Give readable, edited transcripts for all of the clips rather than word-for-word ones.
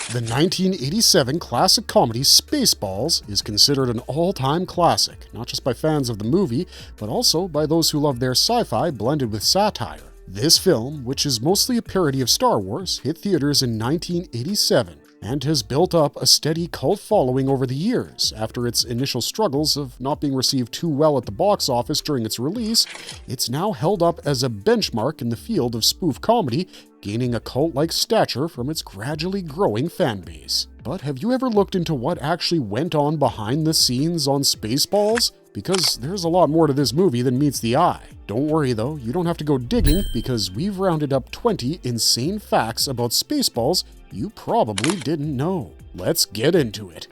The 1987 classic comedy Spaceballs is considered an all-time classic, not just by fans of the movie, but also by those who love their sci-fi blended with satire. This film, which is mostly a parody of Star Wars, hit theaters in 1987 and has built up a steady cult following over the years. After its initial struggles of not being received too well at the box office during its release, it's now held up as a benchmark in the field of spoof comedy, gaining a cult-like stature from its gradually growing fanbase. But have you ever looked into what actually went on behind the scenes on Spaceballs? Because there's a lot more to this movie than meets the eye. Don't worry though, you don't have to go digging, because we've rounded up 20 insane facts about Spaceballs you probably didn't know. Let's get into it.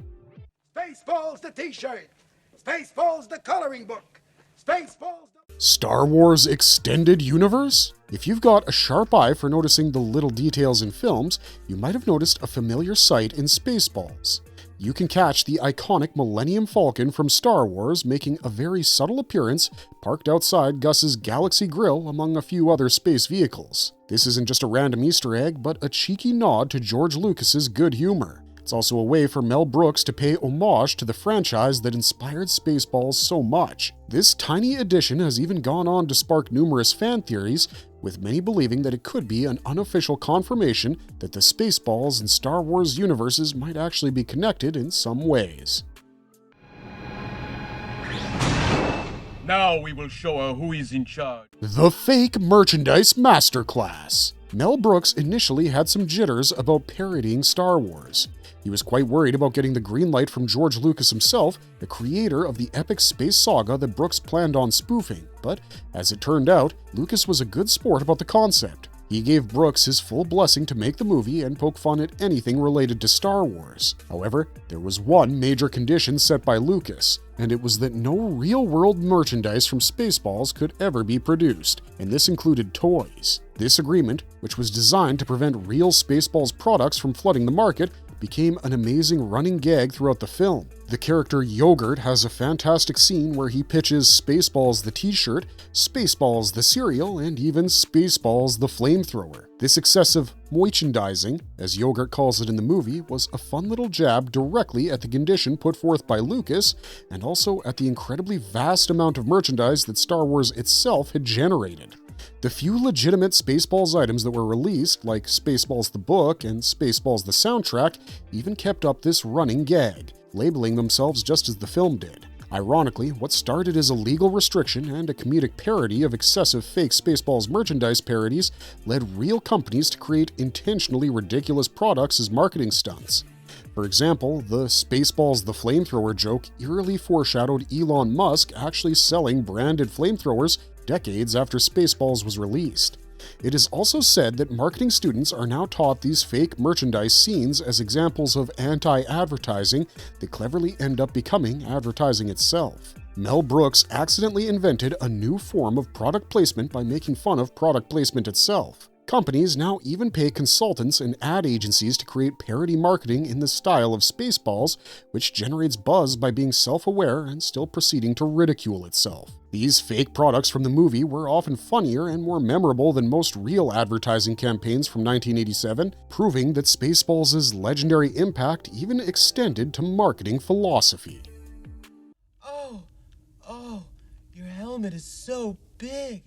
Spaceballs the t-shirt! Spaceballs the coloring book! Spaceballs the... Star Wars Extended Universe? If you've got a sharp eye for noticing the little details in films, you might have noticed a familiar sight in Spaceballs. You can catch the iconic Millennium Falcon from Star Wars making a very subtle appearance parked outside Gus's Galaxy Grill among a few other space vehicles. This isn't just a random Easter egg, but a cheeky nod to George Lucas's good humor. It's also a way for Mel Brooks to pay homage to the franchise that inspired Spaceballs so much. This tiny addition has even gone on to spark numerous fan theories, with many believing that it could be an unofficial confirmation that the Spaceballs and Star Wars universes might actually be connected in some ways. Now we will show her who is in charge. The Fake Merchandise Masterclass. Mel Brooks initially had some jitters about parodying Star Wars. He was quite worried about getting the green light from George Lucas himself, the creator of the epic space saga that Brooks planned on spoofing. But as it turned out, Lucas was a good sport about the concept. He gave Brooks his full blessing to make the movie and poke fun at anything related to Star Wars. However, there was one major condition set by Lucas, and it was that no real-world merchandise from Spaceballs could ever be produced, and this included toys. This agreement, which was designed to prevent real Spaceballs products from flooding the market, became an amazing running gag throughout the film. The character Yogurt has a fantastic scene where he pitches Spaceballs the t-shirt, Spaceballs the cereal, and even Spaceballs the flamethrower. This excessive merchandising, as Yogurt calls it in the movie, was a fun little jab directly at the condition put forth by Lucas, and also at the incredibly vast amount of merchandise that Star Wars itself had generated. The few legitimate Spaceballs items that were released, like Spaceballs the book and Spaceballs the soundtrack, even kept up this running gag, labeling themselves just as the film did. Ironically, what started as a legal restriction and a comedic parody of excessive fake Spaceballs merchandise parodies led real companies to create intentionally ridiculous products as marketing stunts. For example, the Spaceballs the flamethrower joke eerily foreshadowed Elon Musk actually selling branded flamethrowers decades after Spaceballs was released. It is also said that marketing students are now taught these fake merchandise scenes as examples of anti-advertising that cleverly end up becoming advertising itself. Mel Brooks accidentally invented a new form of product placement by making fun of product placement itself. Companies now even pay consultants and ad agencies to create parody marketing in the style of Spaceballs, which generates buzz by being self-aware and still proceeding to ridicule itself. These fake products from the movie were often funnier and more memorable than most real advertising campaigns from 1987, proving that Spaceballs' legendary impact even extended to marketing philosophy. Oh, your helmet is so big.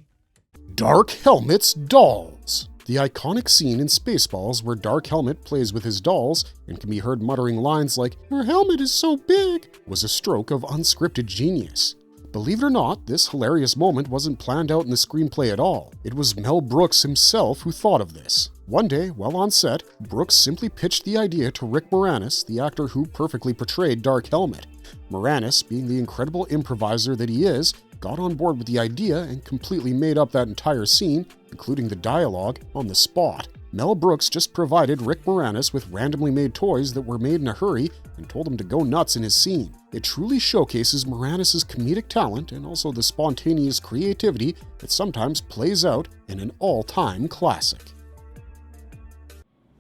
Dark Helmet's dolls. The iconic scene in Spaceballs where Dark Helmet plays with his dolls and can be heard muttering lines like, "Your helmet is so big," was a stroke of unscripted genius. Believe it or not, this hilarious moment wasn't planned out in the screenplay at all. It was Mel Brooks himself who thought of this. One day, while on set, Brooks simply pitched the idea to Rick Moranis, the actor who perfectly portrayed Dark Helmet. Moranis, being the incredible improviser that he is, got on board with the idea and completely made up that entire scene, including the dialogue, on the spot. Mel Brooks just provided Rick Moranis with randomly made toys that were made in a hurry and told him to go nuts in his scene. It truly showcases Moranis' comedic talent and also the spontaneous creativity that sometimes plays out in an all-time classic.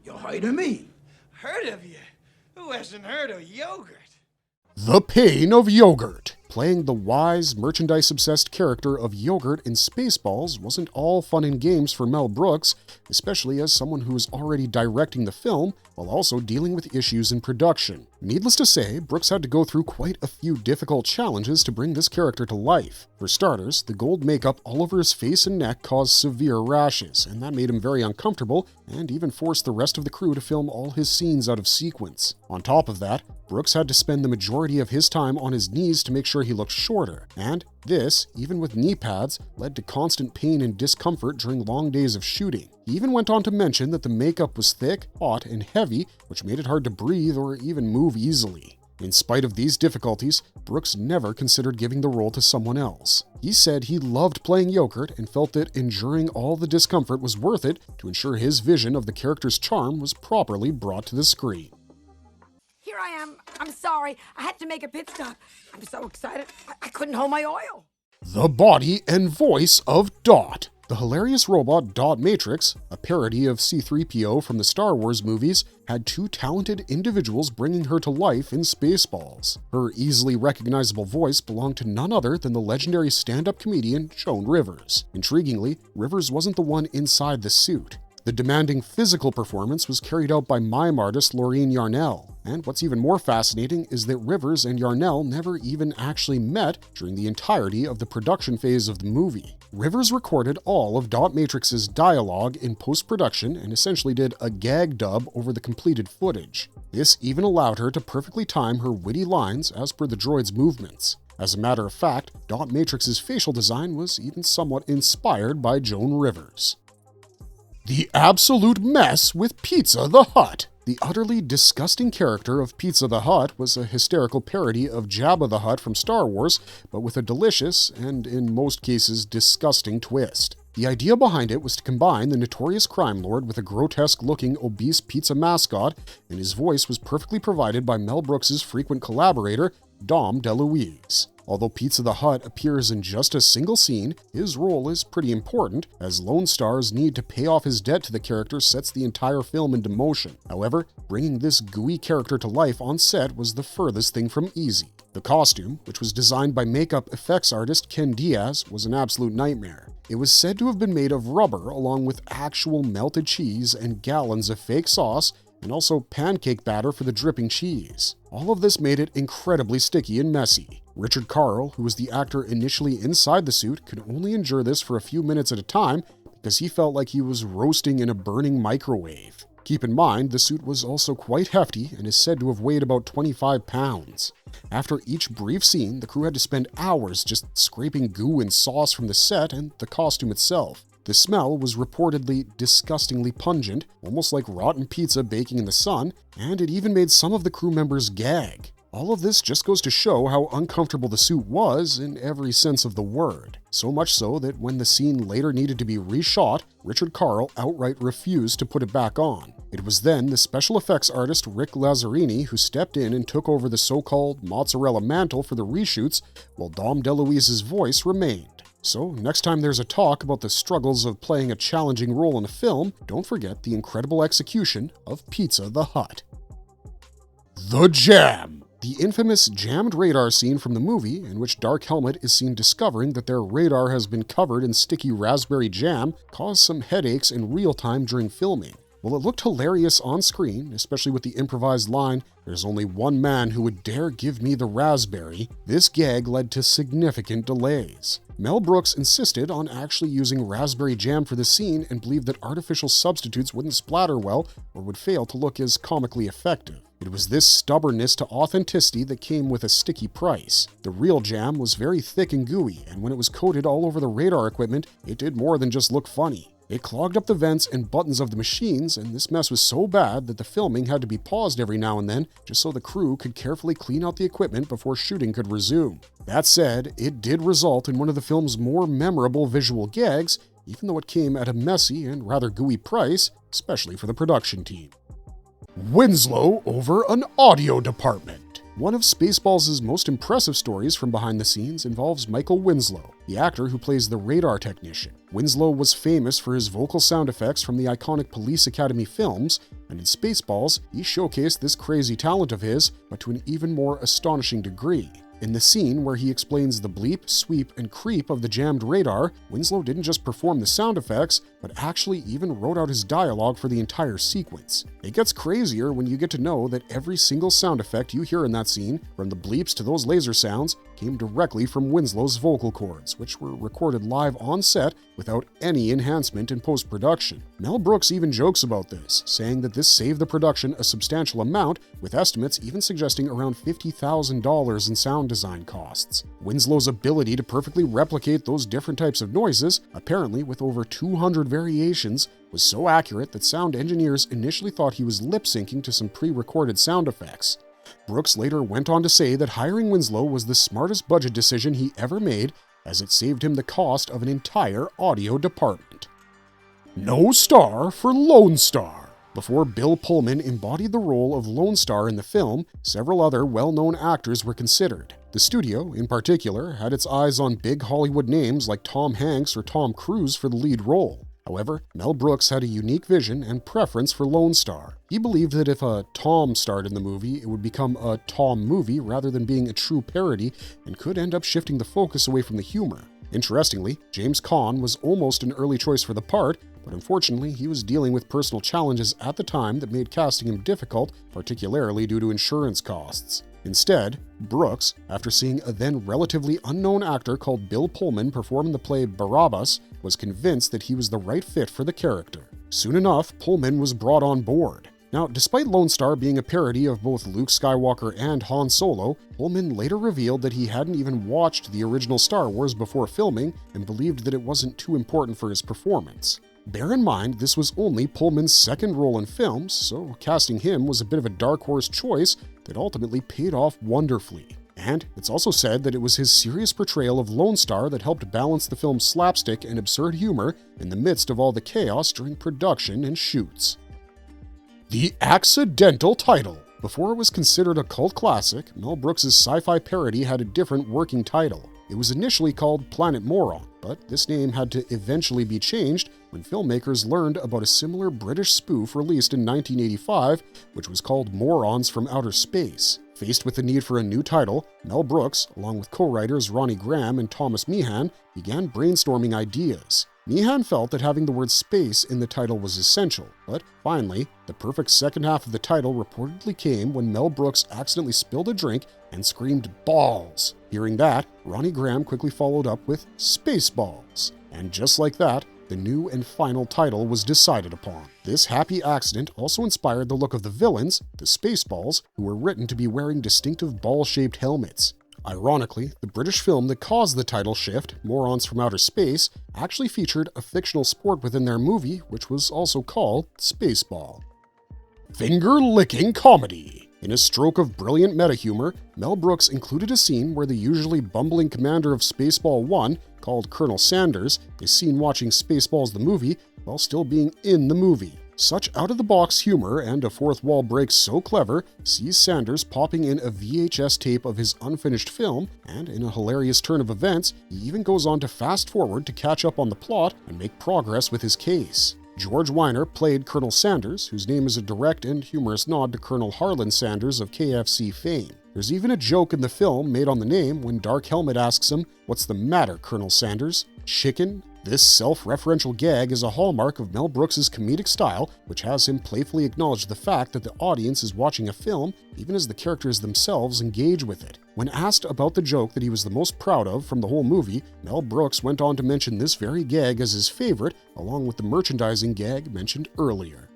You heard of me? Heard of you? Who hasn't heard of yogurt? The Pain of Yogurt. Playing the wise, merchandise-obsessed character of Yogurt in Spaceballs wasn't all fun and games for Mel Brooks, especially as someone who was already directing the film while also dealing with issues in production. Needless to say, Brooks had to go through quite a few difficult challenges to bring this character to life. For starters, the gold makeup all over his face and neck caused severe rashes, and that made him very uncomfortable and even forced the rest of the crew to film all his scenes out of sequence. On top of that, Brooks had to spend the majority of his time on his knees to make sure he looked shorter, and this, even with knee pads, led to constant pain and discomfort during long days of shooting. He even went on to mention that the makeup was thick, hot, and heavy, which made it hard to breathe or even move easily. In spite of these difficulties, Brooks never considered giving the role to someone else. He said he loved playing Yogurt and felt that enduring all the discomfort was worth it to ensure his vision of the character's charm was properly brought to the screen. Here I am. I'm sorry. I had to make a pit stop. I'm so excited. I couldn't hold my oil. The body and voice of Dot. The hilarious robot Dot Matrix, a parody of C-3PO from the Star Wars movies, had two talented individuals bringing her to life in Spaceballs. Her easily recognizable voice belonged to none other than the legendary stand-up comedian Joan Rivers. Intriguingly, Rivers wasn't the one inside the suit. The demanding physical performance was carried out by mime artist Laureen Yarnell, and what's even more fascinating is that Rivers and Yarnell never even actually met during the entirety of the production phase of the movie. Rivers recorded all of Dot Matrix's dialogue in post-production and essentially did a gag dub over the completed footage. This even allowed her to perfectly time her witty lines as per the droid's movements. As a matter of fact, Dot Matrix's facial design was even somewhat inspired by Joan Rivers. The absolute mess with Pizza the Hutt. The utterly disgusting character of Pizza the Hutt was a hysterical parody of Jabba the Hutt from Star Wars, but with a delicious and, in most cases, disgusting twist. The idea behind it was to combine the notorious crime lord with a grotesque-looking obese pizza mascot, and his voice was perfectly provided by Mel Brooks' frequent collaborator, Dom DeLuise. Although Pizza the Hutt appears in just a single scene, his role is pretty important, as Lone Starr's need to pay off his debt to the character sets the entire film into motion. However, bringing this gooey character to life on set was the furthest thing from easy. The costume, which was designed by makeup effects artist Ken Diaz, was an absolute nightmare. It was said to have been made of rubber along with actual melted cheese and gallons of fake sauce, and also pancake batter for the dripping cheese. All of this made it incredibly sticky and messy. Richard Carle, who was the actor initially inside the suit, could only endure this for a few minutes at a time because he felt like he was roasting in a burning microwave. Keep in mind, the suit was also quite hefty and is said to have weighed about 25 pounds. After each brief scene, the crew had to spend hours just scraping goo and sauce from the set and the costume itself. The smell was reportedly disgustingly pungent, almost like rotten pizza baking in the sun, and it even made some of the crew members gag. All of this just goes to show how uncomfortable the suit was in every sense of the word. So much so that when the scene later needed to be reshot, Richard Carle outright refused to put it back on. It was then the special effects artist Rick Lazzarini who stepped in and took over the so-called mozzarella mantle for the reshoots, while Dom DeLuise's voice remained. So, next time there's a talk about the struggles of playing a challenging role in a film, don't forget the incredible execution of Pizza the Hutt. The Jam. The infamous jammed radar scene from the movie, in which Dark Helmet is seen discovering that their radar has been covered in sticky raspberry jam, caused some headaches in real time during filming. While it looked hilarious on screen, especially with the improvised line, "There's only one man who would dare give me the raspberry," this gag led to significant delays. Mel Brooks insisted on actually using raspberry jam for the scene and believed that artificial substitutes wouldn't splatter well or would fail to look as comically effective. It was this stubbornness to authenticity that came with a sticky price. The real jam was very thick and gooey, and when it was coated all over the radar equipment, it did more than just look funny. It clogged up the vents and buttons of the machines, and this mess was so bad that the filming had to be paused every now and then just so the crew could carefully clean out the equipment before shooting could resume. That said, it did result in one of the film's more memorable visual gags, even though it came at a messy and rather gooey price, especially for the production team. Winslow over an audio department. One of Spaceballs' most impressive stories from behind the scenes involves Michael Winslow, the actor who plays the radar technician. Winslow was famous for his vocal sound effects from the iconic Police Academy films, and in Spaceballs, he showcased this crazy talent of his, but to an even more astonishing degree. In the scene where he explains the bleep, sweep, and creep of the jammed radar, Winslow didn't just perform the sound effects, but actually even wrote out his dialogue for the entire sequence. It gets crazier when you get to know that every single sound effect you hear in that scene, from the bleeps to those laser sounds, came directly from Winslow's vocal cords, which were recorded live on set without any enhancement in post-production. Mel Brooks even jokes about this, saying that this saved the production a substantial amount, with estimates even suggesting around $50,000 in sound design costs. Winslow's ability to perfectly replicate those different types of noises, apparently with over 200 variations, was so accurate that sound engineers initially thought he was lip-syncing to some pre-recorded sound effects. Brooks later went on to say that hiring Winslow was the smartest budget decision he ever made, as it saved him the cost of an entire audio department. No Starr for Lone Starr. Before Bill Pullman embodied the role of Lone Starr in the film, several other well-known actors were considered. The studio, in particular, had its eyes on big Hollywood names like Tom Hanks or Tom Cruise for the lead role. However, Mel Brooks had a unique vision and preference for Lone Starr. He believed that if a Tom starred in the movie, it would become a Tom movie rather than being a true parody, and could end up shifting the focus away from the humor. Interestingly, James Caan was almost an early choice for the part, but unfortunately he was dealing with personal challenges at the time that made casting him difficult, particularly due to insurance costs. Instead, Brooks, after seeing a then relatively unknown actor called Bill Pullman perform the play Barabbas, was convinced that he was the right fit for the character. Soon enough, Pullman was brought on board. Now, despite Lone Starr being a parody of both Luke Skywalker and Han Solo, Pullman later revealed that he hadn't even watched the original Star Wars before filming and believed that it wasn't too important for his performance. Bear in mind, this was only Pullman's second role in films, so casting him was a bit of a dark horse choice that ultimately paid off wonderfully. And it's also said that it was his serious portrayal of Lone Starr that helped balance the film's slapstick and absurd humor in the midst of all the chaos during production and shoots. The Accidental Title. Before it was considered a cult classic, Mel Brooks' sci-fi parody had a different working title. It was initially called Planet Moron, but this name had to eventually be changed when filmmakers learned about a similar British spoof released in 1985, which was called Morons from Outer Space. Faced with the need for a new title, Mel Brooks, along with co-writers Ronnie Graham and Thomas Meehan, began brainstorming ideas. Meehan felt that having the word space in the title was essential, but finally, the perfect second half of the title reportedly came when Mel Brooks accidentally spilled a drink and screamed balls. Hearing that, Ronnie Graham quickly followed up with Spaceballs. And just like that, the new and final title was decided upon. This happy accident also inspired the look of the villains, the Spaceballs, who were written to be wearing distinctive ball-shaped helmets. Ironically, the British film that caused the title shift, Morons from Outer Space, actually featured a fictional sport within their movie, which was also called Spaceball. Finger-licking comedy. In a stroke of brilliant meta-humor, Mel Brooks included a scene where the usually bumbling commander of Spaceball 1, called Colonel Sanders, is seen watching Spaceballs the movie while still being in the movie. Such out-of-the-box humor and a fourth wall break so clever sees Sanders popping in a VHS tape of his unfinished film, and in a hilarious turn of events, he even goes on to fast-forward to catch up on the plot and make progress with his case. George Weiner played Colonel Sanders, whose name is a direct and humorous nod to Colonel Harlan Sanders of KFC fame. There's even a joke in the film made on the name when Dark Helmet asks him, "What's the matter, Colonel Sanders? Chicken?" This self-referential gag is a hallmark of Mel Brooks' comedic style, which has him playfully acknowledge the fact that the audience is watching a film even as the characters themselves engage with it. When asked about the joke that he was the most proud of from the whole movie, Mel Brooks went on to mention this very gag as his favorite, along with the merchandising gag mentioned earlier.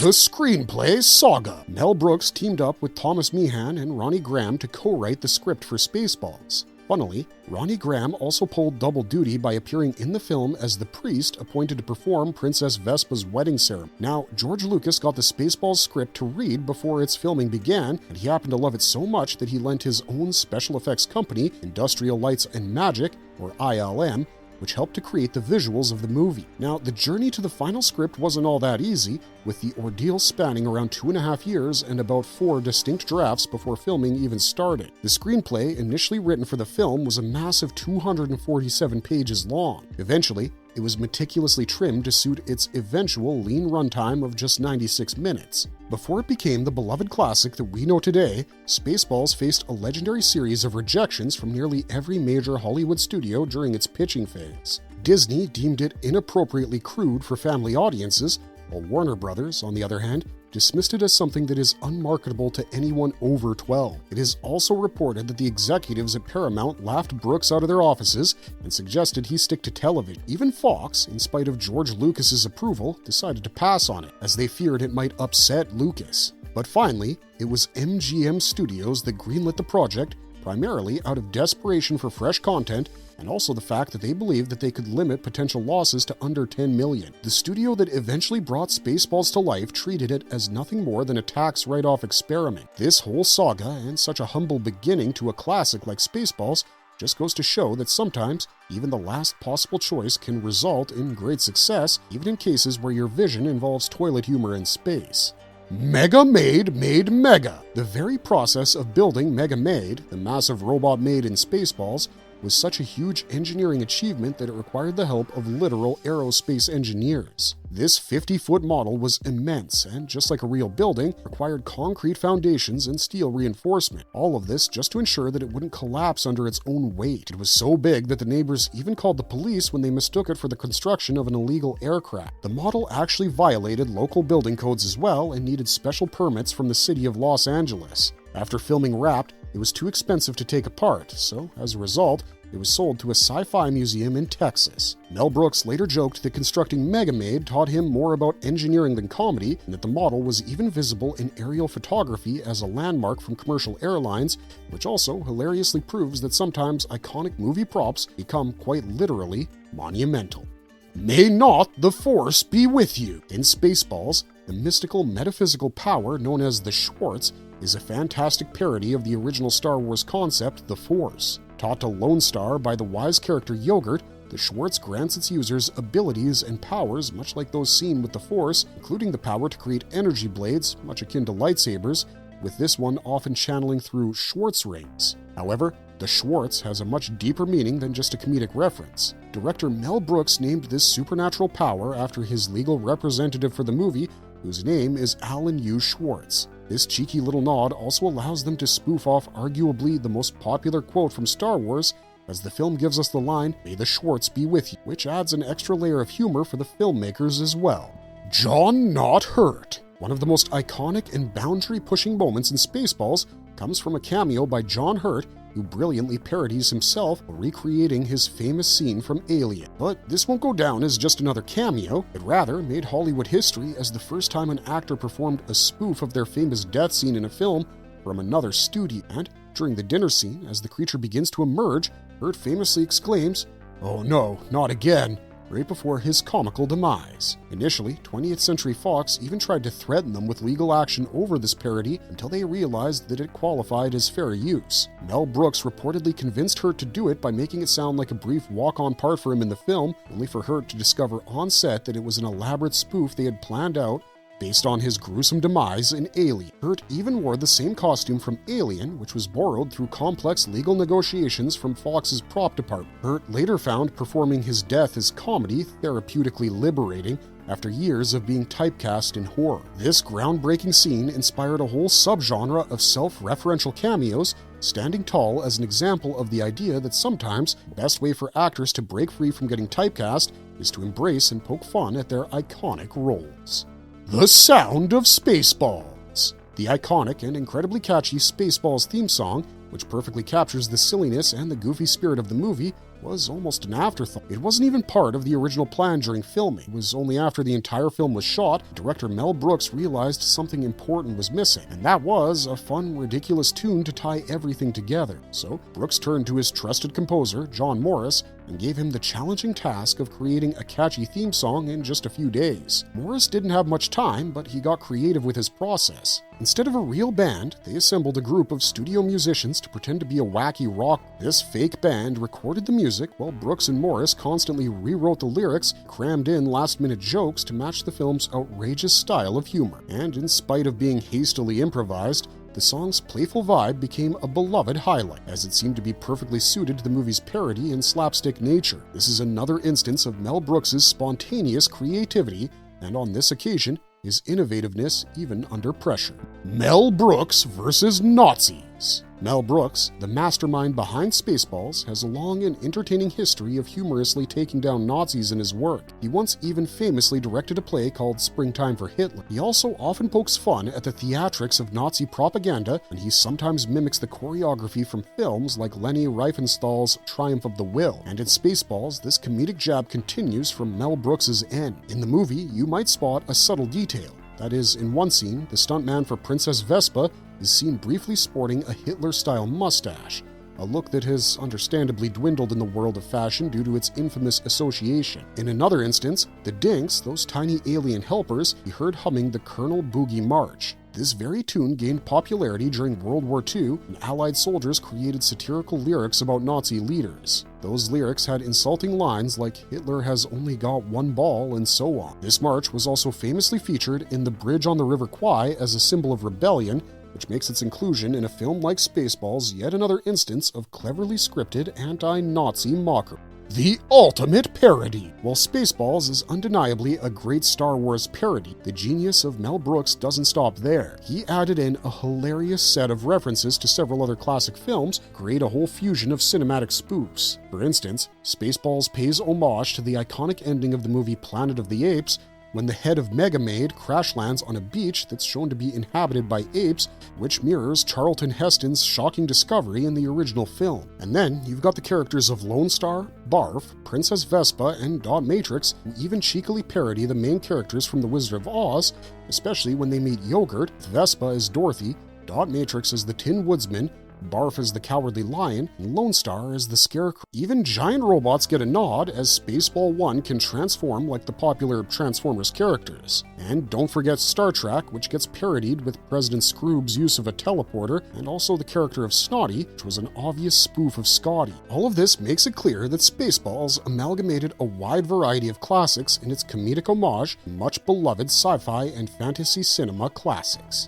The Screenplay Saga. Mel Brooks teamed up with Thomas Meehan and Ronnie Graham to co-write the script for Spaceballs. Funnily, Ronnie Graham also pulled double duty by appearing in the film as the priest appointed to perform Princess Vespa's wedding ceremony. Now, George Lucas got the Spaceballs script to read before its filming began, and he happened to love it so much that he lent his own special effects company, Industrial Lights and Magic, or ILM, which helped to create the visuals of the movie. Now, the journey to the final script wasn't all that easy, with the ordeal spanning around 2.5 years and about 4 distinct drafts before filming even started. The screenplay, initially written for the film, was a massive 247 pages long. Eventually, it was meticulously trimmed to suit its eventual lean runtime of just 96 minutes. Before it became the beloved classic that we know today, Spaceballs faced a legendary series of rejections from nearly every major Hollywood studio during its pitching phase. Disney deemed it inappropriately crude for family audiences, while Warner Brothers, on the other hand, dismissed it as something that is unmarketable to anyone over 12. It is also reported that the executives at Paramount laughed Brooks out of their offices and suggested he stick to television. Even Fox, in spite of George Lucas's approval, decided to pass on it, as they feared it might upset Lucas. But finally, it was MGM Studios that greenlit the project, primarily out of desperation for fresh content and also the fact that they believed that they could limit potential losses to under $10 million. The studio that eventually brought Spaceballs to life treated it as nothing more than a tax write-off experiment. This whole saga, and such a humble beginning to a classic like Spaceballs, just goes to show that sometimes even the last possible choice can result in great success, even in cases where your vision involves toilet humor in space. Mega Maid made Mega! The very process of building Mega Maid, the massive robot maid in Spaceballs, was such a huge engineering achievement that it required the help of literal aerospace engineers. This 50-foot model was immense and, just like a real building, required concrete foundations and steel reinforcement. All of this just to ensure that it wouldn't collapse under its own weight. It was so big that the neighbors even called the police when they mistook it for the construction of an illegal aircraft. The model actually violated local building codes as well and needed special permits from the city of Los Angeles. After filming wrapped, it was too expensive to take apart, so as a result, it was sold to a sci-fi museum in Texas. Mel Brooks later joked that constructing Mega Maid taught him more about engineering than comedy, and that the model was even visible in aerial photography as a landmark from commercial airlines, which also hilariously proves that sometimes iconic movie props become quite literally monumental. May not the Force be with you! In Spaceballs, the mystical metaphysical power known as the Schwartz is a fantastic parody of the original Star Wars concept, the Force. Taught to Lone Star by the wise character Yogurt, the Schwartz grants its users abilities and powers much like those seen with the Force, including the power to create energy blades, much akin to lightsabers, with this one often channeling through Schwartz rings. However, the Schwartz has a much deeper meaning than just a comedic reference. Director Mel Brooks named this supernatural power after his legal representative for the movie, whose name is Alan U. Schwartz. This cheeky little nod also allows them to spoof off arguably the most popular quote from Star Wars, as the film gives us the line, "May the Schwartz be with you," which adds an extra layer of humor for the filmmakers as well. John Not Hurt. One of the most iconic and boundary-pushing moments in Spaceballs comes from a cameo by John Hurt, who brilliantly parodies himself while recreating his famous scene from Alien. But this won't go down as just another cameo. It rather made Hollywood history as the first time an actor performed a spoof of their famous death scene in a film from another studio. And during the dinner scene, as the creature begins to emerge, Hurt famously exclaims, "Oh no, not again," right before his comical demise. Initially, 20th Century Fox even tried to threaten them with legal action over this parody until they realized that it qualified as fair use. Mel Brooks reportedly convinced Hurt to do it by making it sound like a brief walk-on part for him in the film, only for Hurt to discover on set that it was an elaborate spoof they had planned out based on his gruesome demise in Alien. Hurt even wore the same costume from Alien, which was borrowed through complex legal negotiations from Fox's prop department. Hurt later found performing his death as comedy therapeutically liberating after years of being typecast in horror. This groundbreaking scene inspired a whole subgenre of self-referential cameos, standing tall as an example of the idea that sometimes the best way for actors to break free from getting typecast is to embrace and poke fun at their iconic roles. The sound of Spaceballs. The iconic and incredibly catchy Spaceballs theme song, which perfectly captures the silliness and the goofy spirit of the movie, was almost an afterthought. It wasn't even part of the original plan during filming. It was only after the entire film was shot, director Mel Brooks realized something important was missing, and that was a fun, ridiculous tune to tie everything together. So Brooks turned to his trusted composer, John Morris, and gave him the challenging task of creating a catchy theme song in just a few days. Morris didn't have much time, but he got creative with his process. Instead of a real band, they assembled a group of studio musicians to pretend to be a wacky rock. This fake band recorded the music while Brooks and Morris constantly rewrote the lyrics, crammed in last-minute jokes to match the film's outrageous style of humor. And in spite of being hastily improvised, the song's playful vibe became a beloved highlight, as it seemed to be perfectly suited to the movie's parody and slapstick nature. This is another instance of Mel Brooks's spontaneous creativity, and on this occasion, his innovativeness even under pressure. Mel Brooks versus Nazis. Mel Brooks, the mastermind behind Spaceballs, has a long and entertaining history of humorously taking down Nazis in his work. He once even famously directed a play called Springtime for Hitler. He also often pokes fun at the theatrics of Nazi propaganda, and he sometimes mimics the choreography from films like Leni Riefenstahl's Triumph of the Will. And in Spaceballs, this comedic jab continues from Mel Brooks's end. In the movie, you might spot a subtle detail. That is, in one scene, the stuntman for Princess Vespa is seen briefly sporting a Hitler-style mustache, a look that has understandably dwindled in the world of fashion due to its infamous association. In another instance, the Dinks, those tiny alien helpers, be heard humming the Colonel Boogie March. This very tune gained popularity during World War II, and Allied soldiers created satirical lyrics about Nazi leaders. Those lyrics had insulting lines like "Hitler has only got one ball" and so on. This march was also famously featured in The Bridge on the River Kwai as a symbol of rebellion, which makes its inclusion in a film like Spaceballs yet another instance of cleverly scripted anti-Nazi mockery. The ultimate parody! While Spaceballs is undeniably a great Star Wars parody, the genius of Mel Brooks doesn't stop there. He added in a hilarious set of references to several other classic films, create a whole fusion of cinematic spoofs. For instance, Spaceballs pays homage to the iconic ending of the movie Planet of the Apes, when the head of Maid crash lands on a beach that's shown to be inhabited by apes, which mirrors Charlton Heston's shocking discovery in the original film. And then you've got the characters of Lone Star, Barf, Princess Vespa, and Dot Matrix, who even cheekily parody the main characters from The Wizard of Oz, especially when they meet Yogurt, Vespa as Dorothy, Dot Matrix as the Tin Woodsman, Barf as the Cowardly Lion, and Lone Star as the Scarecrow. Even giant robots get a nod, as Spaceball 1 can transform like the popular Transformers characters. And don't forget Star Trek, which gets parodied with President Scroob's use of a teleporter, and also the character of Snotty, which was an obvious spoof of Scotty. All of this makes it clear that Spaceballs amalgamated a wide variety of classics in its comedic homage to much beloved sci-fi and fantasy cinema classics.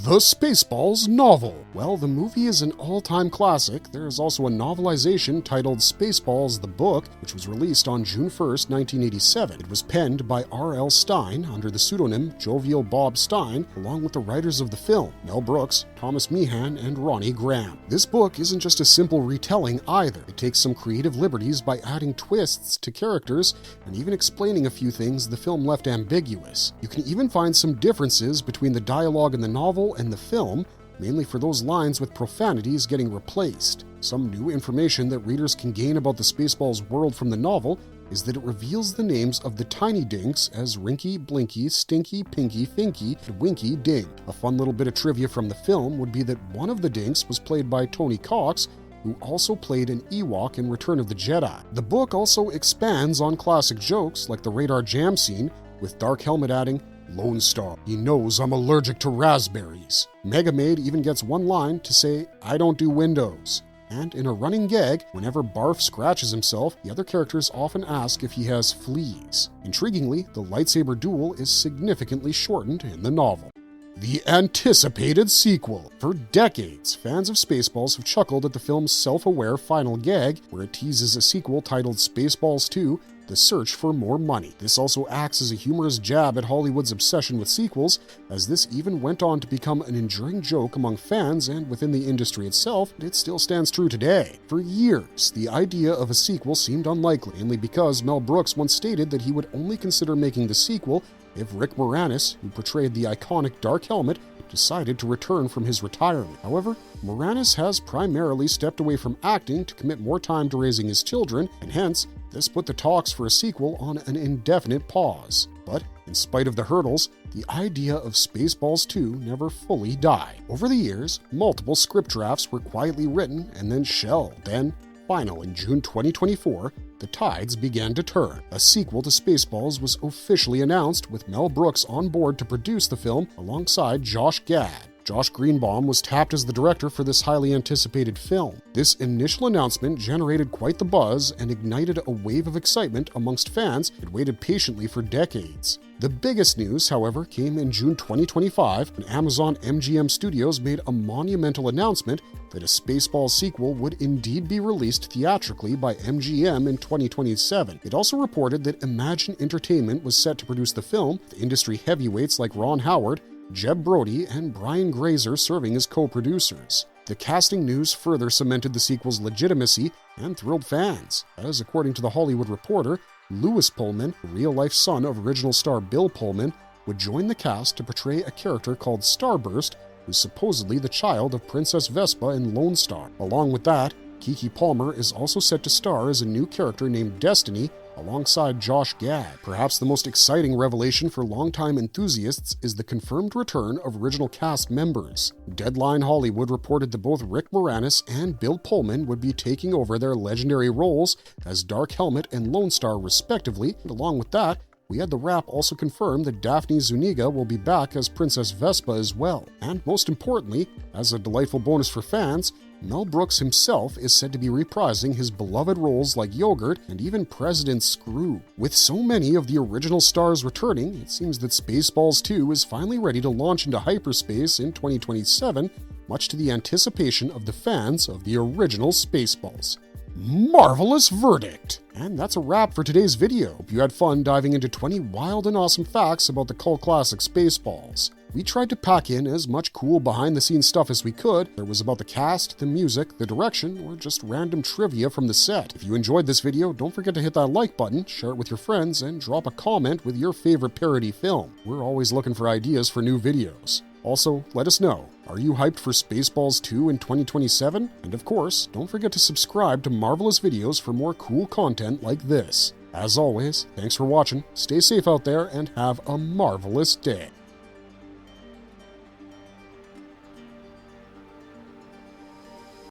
The Spaceballs novel. Well, the movie is an all-time classic. There is also a novelization titled Spaceballs the Book, which was released on June 1st, 1987. It was penned by R.L. Stein under the pseudonym Jovial Bob Stein, along with the writers of the film, Mel Brooks, Thomas Meehan, and Ronnie Graham. This book isn't just a simple retelling either. It takes some creative liberties by adding twists to characters and even explaining a few things the film left ambiguous. You can even find some differences between the dialogue in the novel and the film, mainly for those lines with profanities getting replaced. Some new information that readers can gain about the Spaceballs world from the novel is that it reveals the names of the tiny dinks as Rinky, Blinky, Stinky, Pinky, Finky, and Winky Dink. A fun little bit of trivia from the film would be that one of the dinks was played by Tony Cox, who also played an Ewok in Return of the Jedi. The book also expands on classic jokes like the radar jam scene, with Dark Helmet adding, "Lone Star, he knows I'm allergic to raspberries." Maid even gets one line to say, "I don't do windows." And in a running gag, whenever Barf scratches himself, the other characters often ask if he has fleas. Intriguingly, the lightsaber duel is significantly shortened in the novel. The anticipated sequel. For decades, fans of Spaceballs have chuckled at the film's self-aware final gag, where it teases a sequel titled Spaceballs 2, The Search for More Money. This also acts as a humorous jab at Hollywood's obsession with sequels, as this even went on to become an enduring joke among fans and within the industry itself, and it still stands true today. For years, the idea of a sequel seemed unlikely, mainly because Mel Brooks once stated that he would only consider making the sequel if Rick Moranis, who portrayed the iconic Dark Helmet, decided to return from his retirement. However, Moranis has primarily stepped away from acting to commit more time to raising his children, and hence, this put the talks for a sequel on an indefinite pause. But, in spite of the hurdles, the idea of Spaceballs 2 never fully died. Over the years, multiple script drafts were quietly written and then shelved. Then, finally, in June 2024, the tides began to turn. A sequel to Spaceballs was officially announced, with Mel Brooks on board to produce the film alongside Josh Gad. Josh Greenbaum was tapped as the director for this highly anticipated film. This initial announcement generated quite the buzz and ignited a wave of excitement amongst fans who had waited patiently for decades. The biggest news, however, came in June 2025 when Amazon MGM Studios made a monumental announcement that a Spaceballs sequel would indeed be released theatrically by MGM in 2027. It also reported that Imagine Entertainment was set to produce the film, with industry heavyweights like Ron Howard, Jeb Brody, and Brian Grazer serving as co-producers. The casting news further cemented the sequel's legitimacy and thrilled fans, as according to The Hollywood Reporter, Lewis Pullman, the real-life son of original star Bill Pullman, would join the cast to portray a character called Starburst, who's supposedly the child of Princess Vespa in Lone Star. Along with that, Keke Palmer is also set to star as a new character named Destiny alongside Josh Gad. Perhaps the most exciting revelation for longtime enthusiasts is the confirmed return of original cast members. Deadline Hollywood reported that both Rick Moranis and Bill Pullman would be taking over their legendary roles as Dark Helmet and Lone Star respectively, and along with that, we had the Wrap also confirm that Daphne Zuniga will be back as Princess Vespa as well. And most importantly, as a delightful bonus for fans, Mel Brooks himself is said to be reprising his beloved roles like Yogurt and even President Screw. With so many of the original stars returning, it seems that Spaceballs 2 is finally ready to launch into hyperspace in 2027, much to the anticipation of the fans of the original Spaceballs. Marvelous verdict! And that's a wrap for today's video. Hope you had fun diving into 20 wild and awesome facts about the cult classic Spaceballs. We tried to pack in as much cool behind-the-scenes stuff as we could. There was about the cast, the music, the direction, or just random trivia from the set. If you enjoyed this video, don't forget to hit that like button, share it with your friends, and drop a comment with your favorite parody film. We're always looking for ideas for new videos. Also, let us know, are you hyped for Spaceballs 2 in 2027? And of course, don't forget to subscribe to Marvelous Videos for more cool content like this. As always, thanks for watching, stay safe out there, and have a marvelous day.